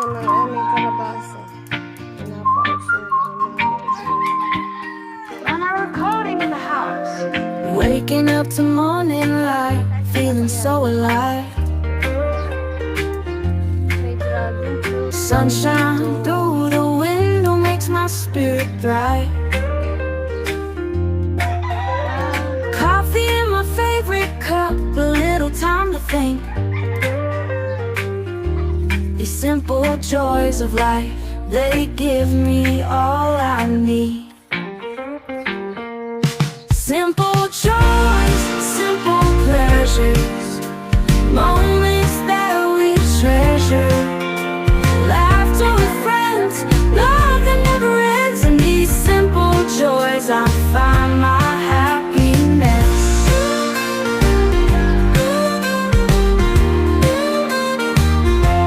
ng aming kalabasa. Pinapausukan ng mga Am I recording in the house? Waking up to morning light, feeling so alive. may dragon fruit. Sunshine through the window makes my spirit bright. Coffee in my favorite cup, a little time to think. These simple joys of life, they give me all I need. Simple joys, simple pleasures,